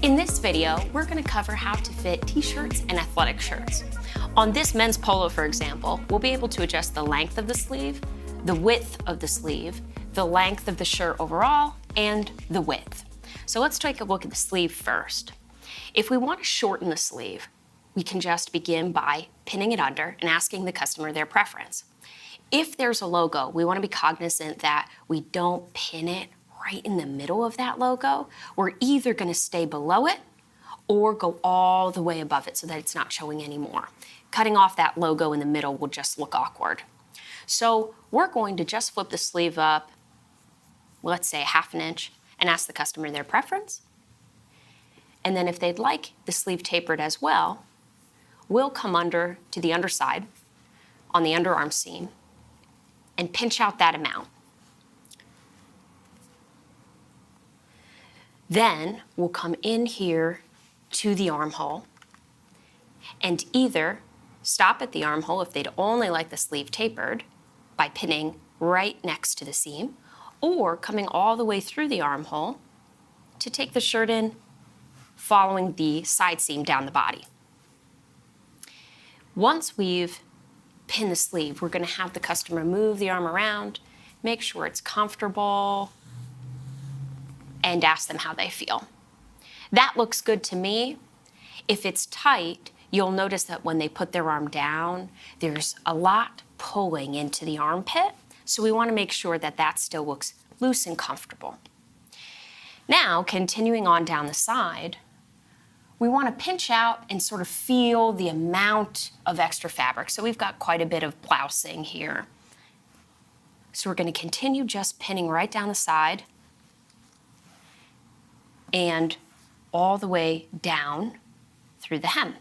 In this video, we're going to cover how to fit t-shirts and athletic shirts. On this men's polo, for example, we'll be able to adjust the length of the sleeve, the width of the sleeve, the length of the shirt overall, and the width. So let's take a look at the sleeve first. If we want to shorten the sleeve, we can just begin by pinning it under and asking the customer their preference. If there's a logo, we want to be cognizant that we don't pin it right in the middle of that logo. We're either going to stay below it or go all the way above it so that it's not showing anymore. Cutting off that logo in the middle will just look awkward. So we're going to just flip the sleeve up, let's say 1/2 inch, and ask the customer their preference. And then if they'd like the sleeve tapered as well, we'll come under to the underside on the underarm seam and pinch out that amount. Then we'll come in here to the armhole and either stop at the armhole if they'd only like the sleeve tapered by pinning right next to the seam, or coming all the way through the armhole to take the shirt in following the side seam down the body. Once we've pinned the sleeve, we're going to have the customer move the arm around, make sure it's comfortable, and ask them how they feel. That looks good to me. If it's tight, you'll notice that when they put their arm down, there's a lot pulling into the armpit, so we want to make sure that that still looks loose and comfortable. Now, continuing on down the side, we want to pinch out and sort of feel the amount of extra fabric. So we've got quite a bit of blousing here. So we're going to continue just pinning right down the side and all the way down through the hem.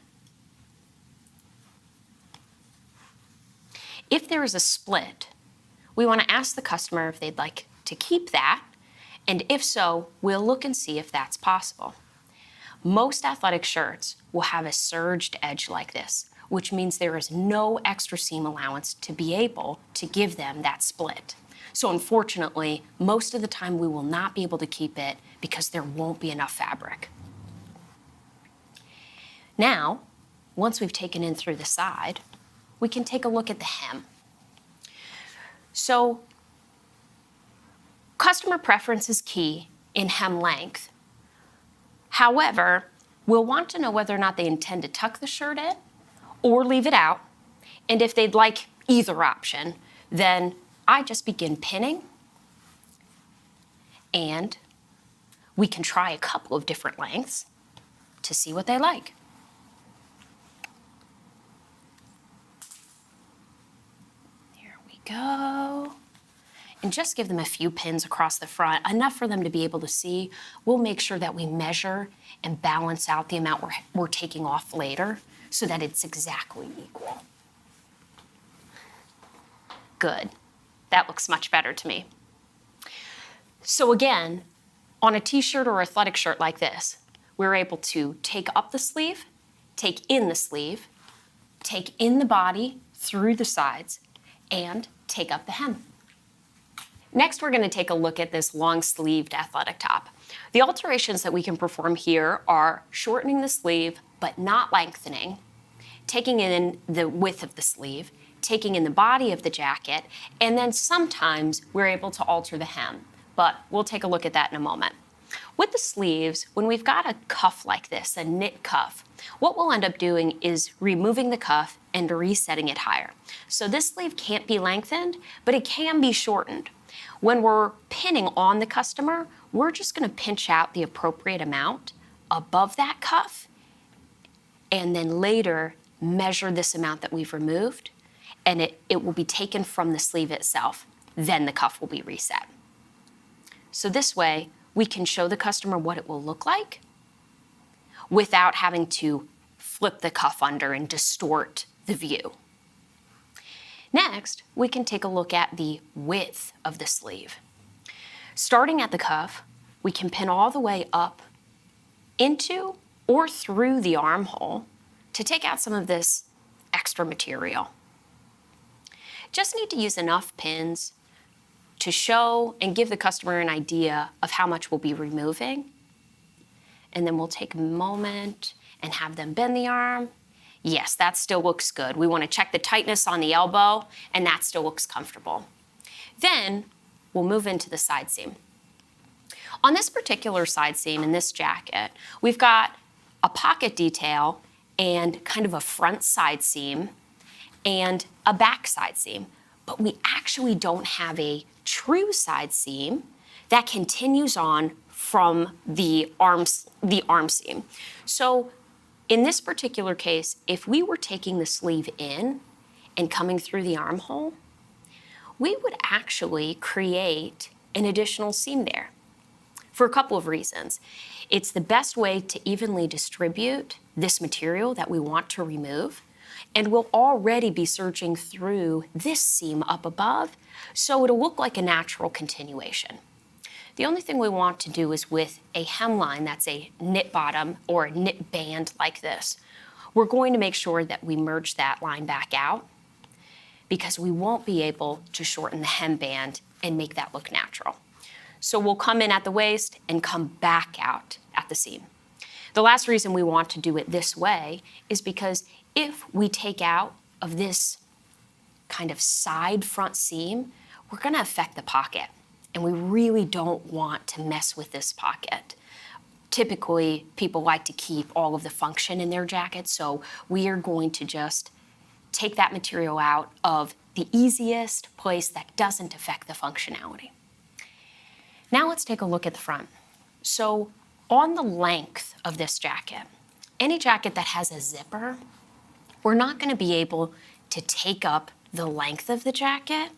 If there is a split, we want to ask the customer if they'd like to keep that, and if so, we'll look and see if that's possible. Most athletic shirts will have a surged edge like this, which means there is no extra seam allowance to be able to give them that split. So unfortunately, most of the time we will not be able to keep it because there won't be enough fabric. Now, once we've taken in through the side, we can take a look at the hem. So, customer preference is key in hem length. However, we'll want to know whether or not they intend to tuck the shirt in or leave it out. And if they'd like either option, then I just begin pinning, and we can try a couple of different lengths to see what they like. There we go. And just give them a few pins across the front, enough for them to be able to see. We'll make sure that we measure and balance out the amount we're taking off later so that it's exactly equal. Good. That looks much better to me. So again, on a t-shirt or athletic shirt like this, we're able to take up the sleeve, take in the sleeve, take in the body through the sides, and take up the hem. Next, we're going to take a look at this long-sleeved athletic top. The alterations that we can perform here are shortening the sleeve, but not lengthening, taking in the width of the sleeve, taking in the body of the jacket, and then sometimes we're able to alter the hem, but we'll take a look at that in a moment. With the sleeves, when we've got a cuff like this, a knit cuff, what we'll end up doing is removing the cuff and resetting it higher. So this sleeve can't be lengthened, but it can be shortened. When we're pinning on the customer, we're just going to pinch out the appropriate amount above that cuff, and then later measure this amount that we've removed, and it will be taken from the sleeve itself. Then the cuff will be reset. So this way, we can show the customer what it will look like without having to flip the cuff under and distort the view. Next, we can take a look at the width of the sleeve. Starting at the cuff, we can pin all the way up into or through the armhole to take out some of this extra material. just need to use enough pins to show and give the customer an idea of how much we'll be removing. And then we'll take a moment and have them bend the arm. Yes, that still looks good. We want to check the tightness on the elbow, and that still looks comfortable. Then we'll move into the side seam. On this particular side seam in this jacket, we've got a pocket detail and kind of a front side seam and a back side seam, but we actually don't have a true side seam that continues on from the arm seam. So in this particular case, if we were taking the sleeve in and coming through the armhole, we would actually create an additional seam there for a couple of reasons. It's the best way to evenly distribute this material that we want to remove, and we'll already be serging through this seam up above, so it'll look like a natural continuation. The only thing we want to do is with a hemline that's a knit bottom or a knit band like this, we're going to make sure that we merge that line back out because we won't be able to shorten the hemband and make that look natural. So we'll come in at the waist and come back out at the seam. The last reason we want to do it this way is because if we take out of this kind of side front seam, we're going to affect the pocket. And we really don't want to mess with this pocket. Typically, people like to keep all of the function in their jacket, so we are going to just take that material out of the easiest place that doesn't affect the functionality. Now let's take a look at the front. So on the length of this jacket, any jacket that has a zipper, we're not going to be able to take up the length of the jacket.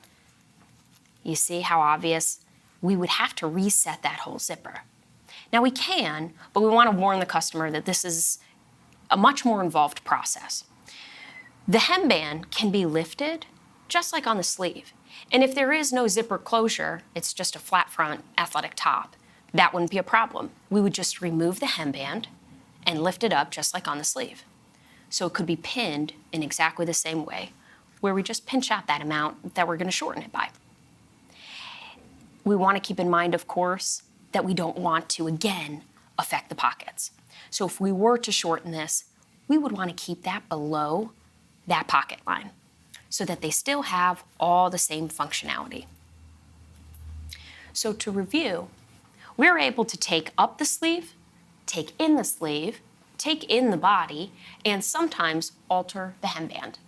You see how obvious? We would have to reset that whole zipper. Now we can, but we want to warn the customer that this is a much more involved process. The hemband can be lifted just like on the sleeve. And if there is no zipper closure, it's just a flat front athletic top, that wouldn't be a problem. We would just remove the hemband and lift it up just like on the sleeve. So it could be pinned in exactly the same way, where we just pinch out that amount that we're going to shorten it by. We want to keep in mind, of course, that we don't want to, again, affect the pockets. So if we were to shorten this, we would want to keep that below that pocket line so that they still have all the same functionality. So to review, we're able to take up the sleeve, take in the sleeve, take in the body, and sometimes alter the hemband.